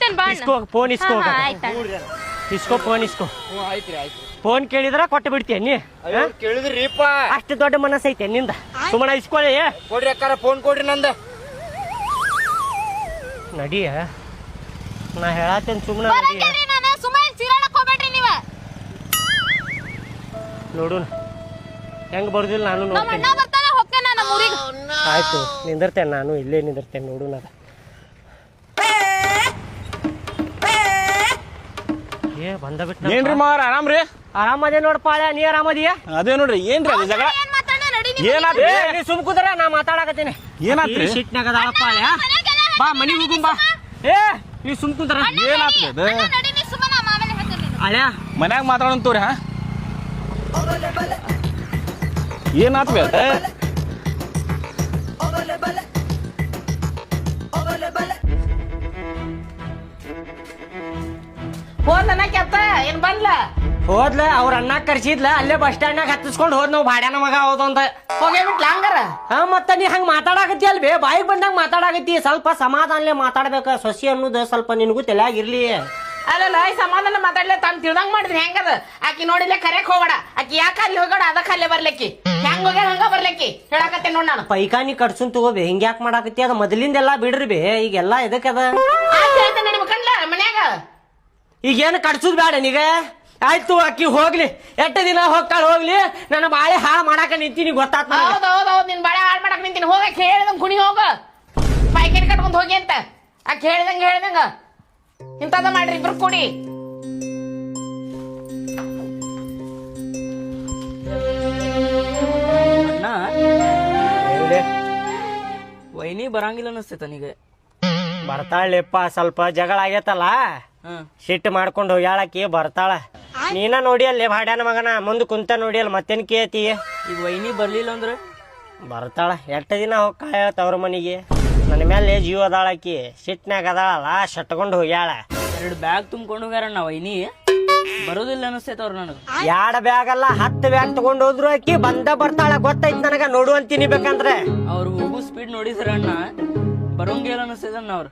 ಕೊಡ್ತೇನೆ ಬಾ ಇಸ್ಕೋ phone ಇಸ್ಕೋ ಇಸ್ಕೋ phone ಇಸ್ಕೋ phone ಕೇಳಿದ್ರ ಕೊಟ್ಟು ಬಿಡ್ತೀಯ ನೀ ಕೇಳಿದ್ರಿಪ್ಪ ಅಷ್ಟು ದೊಡ್ಡ ಮನಸ್ಸು ಐತೆ ನಿಂದ ಸುಮ್ಮನೆ ಇಸ್ಕೊಳ್ಳಿ ಕೊಡ್ರಿ ಅಕ್ಕಾರ ಫೋನ್ ಕೊಡ್ರಿ ನಂದ ನಡಿಯ ನಾ ಹೇಳತ್ತೇನೆ ಸುಮ್ಮನೆ ನೋಡು ಹೆಂಗ್ ಬರುದಿಲ್ಲ ನಾನು ನೋಡ್ತೇನೆ ಆಯ್ತು ನಿಂದಿರ್ತೇನೆ ನಾನು ಇಲ್ಲೇ ನಿಂದಿರ್ತೇನೆ ನೋಡು ನಾನು ಏ ಬಂದ ಬಿಟ್ಟು ಏನ್ರಿ ಮಾರ ಆರಾಮ್ರಿ ಆರಾಮದೇ ನೋಡಪ್ಪ ನೀ ಆರಾಮದಿಯ ಅದೇ ನೋಡ್ರಿ ಏನ್ರಿ ಅದು ಜಗಳ ಏನಾತ್ರಿ ನೀ ಸುಮ್ ಕುದ್ರ ನಾ ಮಾತಾಡಕತ್ತೀನಿ ಏನಾತ್ರಿ ಸಿಟ್ನಾಗ ಅದಾಳಪ್ಪ ಬಾ ಮನಿಗೆ ಹೋಗುಂ ಬಾ ಏ ನೀ ಸುಮ್ ಕುಂದ್ರ ಏನಾತ್ರಿ ಅದು ಅಳ್ಯಾ ಮನ್ಯಾಗ ಮಾತಾಡೋಂತವ್ರಿ ಹಾ ಏನಾತ್ರಿ ಅದು ಹೋದನ ಕೆತ್ತ ಏನ್ ಬಂದ್ಲ ಹೋದ್ಲ ಅವ್ರ ಅಣ್ಣ ಕರ್ಸಿದ್ಲ ಅಲ್ಲೇ ಬಸ್ ಸ್ಟ್ಯಾಂಡ್ನಾಗ ಹತ್ತಿಸ್ಕೊಂಡು ಹೋದ್ ನಾವು ಬಾಡ್ಯಾನ ಮಗ ಹೋದ ಅಂತ ಹೋಗ್ಬಿಟ್ಲ ಹಂಗಾರ ಹಾ ಮತ್ತ ನೀ ಹಂಗ ಮಾತಾಡಕತ್ತಿ ಅಲ್ವೇ ಬಾಯಿಗೆ ಬಂದಾಗ ಮಾತಾಡಕತ್ತಿ ಸ್ವಲ್ಪ ಸಮಾಧಾನಲೆ ಮಾತಾಡ್ಬೇಕ ಸೊಸಿ ಅನ್ನೋದು ಸ್ವಲ್ಪ ನಿನಗೂ ತಲೆಯಾಗಿರ್ಲಿ ಅಲ್ಲಲ್ಲ ಈ ಸಮಾಧಾನ ಮಾತಾಡ್ಲೆ ತಾನ್ ತಿಳ್ದಂಗ್ ಮಾಡಿದ್ರಿ ಹೆಂಗದ ಆಕಿ ನೋಡಿಲ್ಲ ಕರೆಕ್ ಹೋಗಬೇಡ ಆಕಿ ಯಾಕ ಅಲ್ಲಿ ಹೋಗಡ ಅದಕ್ಕ ಅಲ್ಲೇ ಬರ್ಲಿಕ್ಕಿ ಹೆಂಗ್ ಹೋಗ್ಯಾರ ಹಂಗ ಬರ್ಲಿಕ್ಕಿ ಹೇಳಕತ್ತೆ ನೋಡ್ ನಾನು ಪೈಕಾನಿ ಕಡ್ಸುನ್ ತಗೋಬೇ ಹಿಂಗ್ಯಾಕ್ ಮಾಡಾಕತ್ತಿ ಅದ ಮೊದಲಿಂದೆಲ್ಲಾ ಬಿಡ್ರಿ ಬೇ ಈಗೆಲ್ಲಾ ಎದಕ್ಕದ ಹೇಳ್ತೇನೆ ನಿಮ್ ಕಣ್ಲ ಮನ್ಯಾಗ ಈಗೇನು ಕಡ್ಸುದ್ ಬೇಡ ನೀಗ ಆಯ್ತು ಅಕ್ಕಿ ಹೋಗ್ಲಿ ಎಷ್ಟು ದಿನ ಹೋಗ್ತಾಳ ಹೋಗ್ಲಿ ನನ್ನ ಬಾಳೆ ಹಾಳು ಮಾಡಾಕ ನಿಂತೀನಿ ಗೊತ್ತಾತ್ ಹೌದ್ ನಿನ್ ಬಾಳೆ ಹಾಳ್ ಮಾಡಕ್ ನಿಂತೀನಿ ಹೋಗಕ್ ಹೇಳ್ದಂಗ್ ಕುಣಿ ಹೋಗ ಪೈಕೇಟ್ ಕಟ್ಕೊಂಡ್ ಹೋಗಿ ಅಂತ ಆಕಿ ಹೇಳ್ದಂಗ ಇಂತದ ಮಾಡ್ರಿ ಇಬ್ರು ಕೂಡಿ ಅಣ್ಣ ವೈನಿ ಬರಂಗಿಲ್ಲ ಅನಿಸ್ತೈತ ನನಗೆ ಬರ್ತಾಳೆಪ್ಪ ಸ್ವಲ್ಪ ಜಗಳ ಆಗೈತಲ್ಲ ಸಿಟ್ಟು ಮಾಡ್ಕೊಂಡು ಹೋಗ್ಯಾಳಕಿ ಬರ್ತಾಳ ನೀನ ನೋಡಿ ಅಲ್ಲಿ ಭಾಡ್ಯಾನ ಮಗನ ಮುಂದ್ ಕುಂತ ನೋಡಿ ಅಲ್ಲಿ ಮತ್ತೇನ್ ಕೇತಿ ಈಗ ವೈನಿ ಬರ್ಲಿಲ್ಲ ಅಂದ್ರೆ ಬರ್ತಾಳ ಎಷ್ಟು ದಿನ ಹೋಗ್ಕಾಳ ತವ್ರ ಮನಿಗೆ ನನ್ನ ಮೇಲೆ ಜೀವ ಅದಾಳಕಿ ಸಿಟ್ನಾಗ ಅದಾಳಲ್ಲ ಶಟ್ಕೊಂಡು ಹೋಗ್ಯಾಳ 2 ಬ್ಯಾಗ್ ತುಂಬ್ಕೊಂಡು ಹೋಗ್ಯಾರಣ್ಣ ವೈನಿ ಬರೋದಿಲ್ಲ ಅನಿಸ್ತೈತ ಅವ್ರು ನನಗೆ 2 ಬ್ಯಾಗ್ ಅಲ್ಲ 10 ಬ್ಯಾಗ್ ತಗೊಂಡ್ ಹೋದ್ರು ಅಕ್ಕಿ ಬರ್ತಾಳ ಗೊತ್ತೈತ್ ನನಗ ನೋಡು ಅಂತೀನಿ ಬೇಕಂದ್ರೆ ಅವ್ರು ಹೋಗೋ ಸ್ಪೀಡ್ ನೋಡಿದ್ರ ಅಣ್ಣ ಬರೋಂಗಿಲ್ಲ ಅನಿಸ್ತೈತಣ್ಣ ಅವ್ರು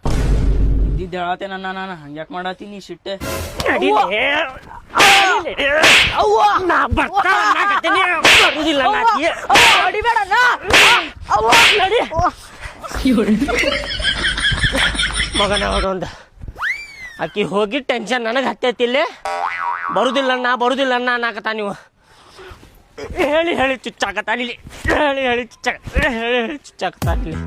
ಇದ್ದಿದ್ದು ಹೇಳತ್ತೇನಣ್ಣ ನಾನು ಹಂಗ್ಯಾಕ್ ಮಾಡತ್ತೀನಿ ಸಿಟ್ಟೆ ಮಗನ ಒಂದು ಅಕ್ಕಿ ಹೋಗಿ ಟೆನ್ಷನ್ ನನಗೆ ಹತ್ತೈತಿಲ್ಲ ಬರುದಿಲ್ಲ ಅನ್ನಕತ್ತ ನೀವು ಹೇಳಿ ಚುಚ್ಚಾಕತ್ತಾನಿಲ್ಲಿ ಹೇಳಿ ಚುಚ್ಚಾಕತ್ತಾನಿಲ್ಲಿ